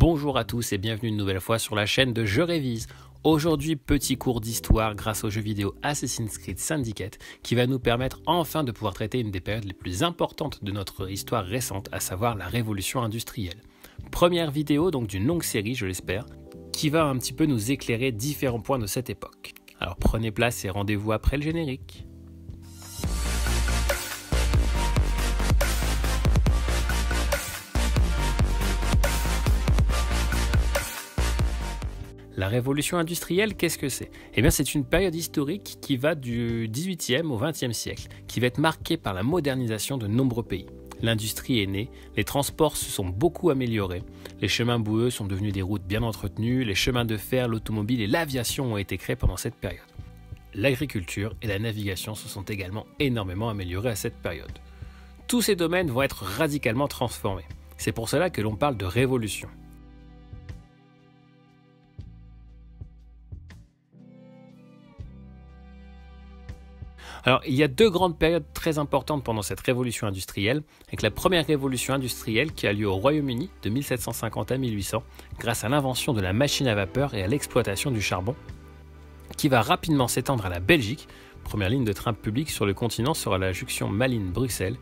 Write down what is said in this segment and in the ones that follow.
Bonjour à tous et bienvenue une nouvelle fois sur la chaîne de Je Révise. Aujourd'hui, petit cours d'histoire grâce au jeu vidéo Assassin's Creed Syndicate qui va nous permettre enfin de pouvoir traiter une des périodes les plus importantes de notre histoire récente, à savoir la révolution industrielle. Première vidéo donc d'une longue série, je l'espère, qui va un petit peu nous éclairer différents points de cette époque. Alors prenez place et rendez-vous après le générique. La révolution industrielle, qu'est-ce que c'est? Eh bien, c'est une période historique qui va du XVIIIe au XXe siècle, qui va être marquée par la modernisation de nombreux pays. L'industrie est née, les transports se sont beaucoup améliorés, les chemins boueux sont devenus des routes bien entretenues, les chemins de fer, l'automobile et l'aviation ont été créés pendant cette période. L'agriculture et la navigation se sont également énormément améliorés à cette période. Tous ces domaines vont être radicalement transformés. C'est pour cela que l'on parle de révolution. Alors, il y a deux grandes périodes très importantes pendant cette révolution industrielle, avec la première révolution industrielle qui a lieu au Royaume-Uni de 1750 à 1800, grâce à l'invention de la machine à vapeur et à l'exploitation du charbon, qui va rapidement s'étendre à la Belgique, première ligne de train public sur le continent sera la jonction Malines-Bruxelles,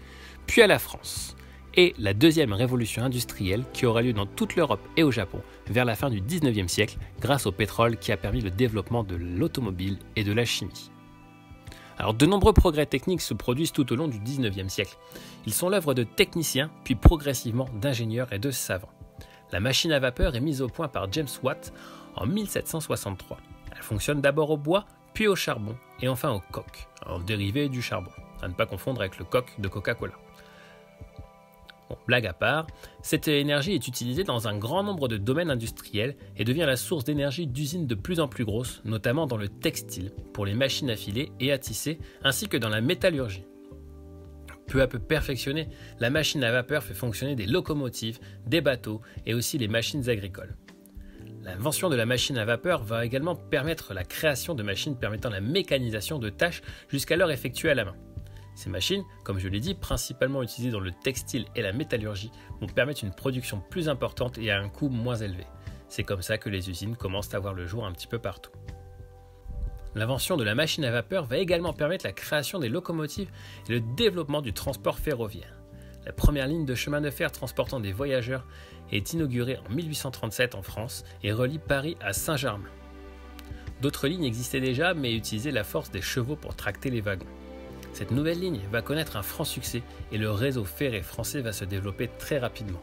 puis à la France. Et la deuxième révolution industrielle qui aura lieu dans toute l'Europe et au Japon vers la fin du 19e siècle, grâce au pétrole qui a permis le développement de l'automobile et de la chimie. Alors, de nombreux progrès techniques se produisent tout au long du 19e siècle. Ils sont l'œuvre de techniciens, puis progressivement d'ingénieurs et de savants. La machine à vapeur est mise au point par James Watt en 1763. Elle fonctionne d'abord au bois, puis au charbon, et enfin au coke, un dérivé du charbon, à ne pas confondre avec le coke de Coca-Cola. Bon, blague à part, cette énergie est utilisée dans un grand nombre de domaines industriels et devient la source d'énergie d'usines de plus en plus grosses, notamment dans le textile, pour les machines à filer et à tisser, ainsi que dans la métallurgie. Peu à peu perfectionnée, la machine à vapeur fait fonctionner des locomotives, des bateaux et aussi les machines agricoles. L'invention de la machine à vapeur va également permettre la création de machines permettant la mécanisation de tâches jusqu'alors effectuées à la main. Ces machines, comme je l'ai dit, principalement utilisées dans le textile et la métallurgie, vont permettre une production plus importante et à un coût moins élevé. C'est comme ça que les usines commencent à voir le jour un petit peu partout. L'invention de la machine à vapeur va également permettre la création des locomotives et le développement du transport ferroviaire. La première ligne de chemin de fer transportant des voyageurs est inaugurée en 1837 en France et relie Paris à Saint-Germain. D'autres lignes existaient déjà mais utilisaient la force des chevaux pour tracter les wagons. Cette nouvelle ligne va connaître un franc succès et le réseau ferré français va se développer très rapidement.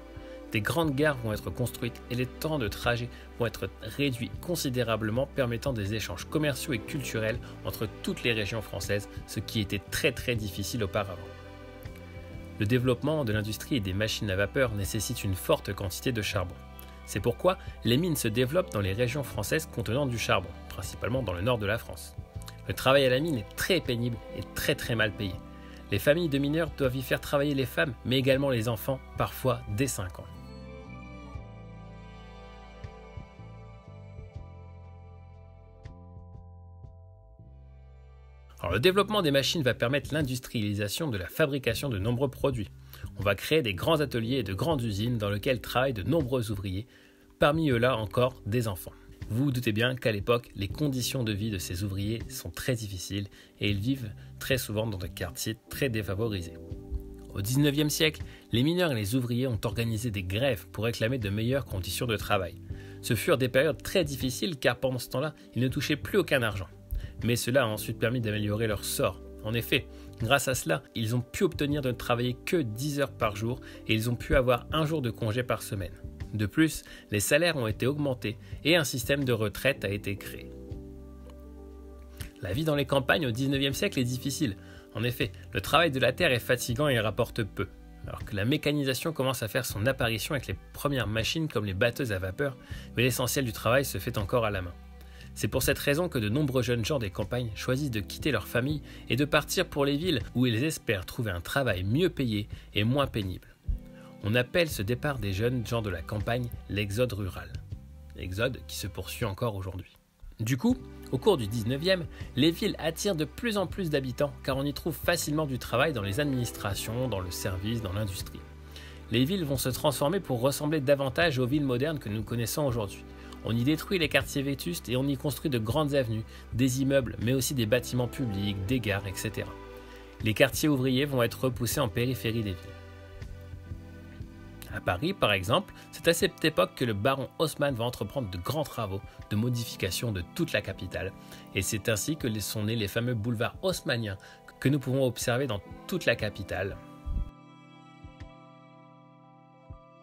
Des grandes gares vont être construites et les temps de trajet vont être réduits considérablement, permettant des échanges commerciaux et culturels entre toutes les régions françaises, ce qui était très difficile auparavant. Le développement de l'industrie et des machines à vapeur nécessite une forte quantité de charbon. C'est pourquoi les mines se développent dans les régions françaises contenant du charbon, principalement dans le nord de la France. Le travail à la mine est très pénible et très mal payé. Les familles de mineurs doivent y faire travailler les femmes, mais également les enfants, parfois dès 5 ans. Alors, le développement des machines va permettre l'industrialisation de la fabrication de nombreux produits. On va créer des grands ateliers et de grandes usines dans lesquelles travaillent de nombreux ouvriers, parmi eux là encore des enfants. Vous vous doutez bien qu'à l'époque, les conditions de vie de ces ouvriers sont très difficiles et ils vivent très souvent dans des quartiers très défavorisés. Au XIXe siècle, les mineurs et les ouvriers ont organisé des grèves pour réclamer de meilleures conditions de travail. Ce furent des périodes très difficiles car pendant ce temps-là, ils ne touchaient plus aucun argent. Mais cela a ensuite permis d'améliorer leur sort. En effet, grâce à cela, ils ont pu obtenir de ne travailler que 10 heures par jour et ils ont pu avoir un jour de congé par semaine. De plus, les salaires ont été augmentés et un système de retraite a été créé. La vie dans les campagnes au XIXe siècle est difficile. En effet, le travail de la terre est fatigant et rapporte peu. Alors que la mécanisation commence à faire son apparition avec les premières machines comme les batteuses à vapeur, mais l'essentiel du travail se fait encore à la main. C'est pour cette raison que de nombreux jeunes gens des campagnes choisissent de quitter leur famille et de partir pour les villes où ils espèrent trouver un travail mieux payé et moins pénible. On appelle ce départ des jeunes gens de la campagne l'exode rural. Exode qui se poursuit encore aujourd'hui. Du coup, au cours du 19e, les villes attirent de plus en plus d'habitants car on y trouve facilement du travail dans les administrations, dans le service, dans l'industrie. les villes vont se transformer pour ressembler davantage aux villes modernes que nous connaissons aujourd'hui. On y détruit les quartiers vétustes et on y construit de grandes avenues, des immeubles, mais aussi des bâtiments publics, des gares, etc. Les quartiers ouvriers vont être repoussés en périphérie des villes. À Paris, par exemple, c'est à cette époque que le baron Haussmann va entreprendre de grands travaux de modification de toute la capitale. Et c'est ainsi que sont nés les fameux boulevards haussmanniens que nous pouvons observer dans toute la capitale.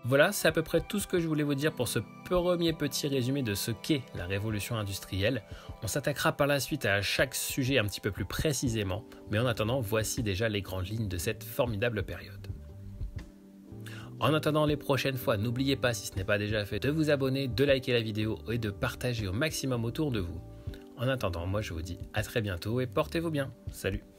Voilà, c'est à peu près tout ce que je voulais vous dire pour ce premier petit résumé de ce qu'est la révolution industrielle. On s'attaquera par la suite à chaque sujet un petit peu plus précisément, mais en attendant, voici déjà les grandes lignes de cette formidable période. En attendant les prochaines fois, n'oubliez pas, si ce n'est pas déjà fait, de vous abonner, de liker la vidéo et de partager au maximum autour de vous. En attendant, moi je vous dis à très bientôt et portez-vous bien. Salut!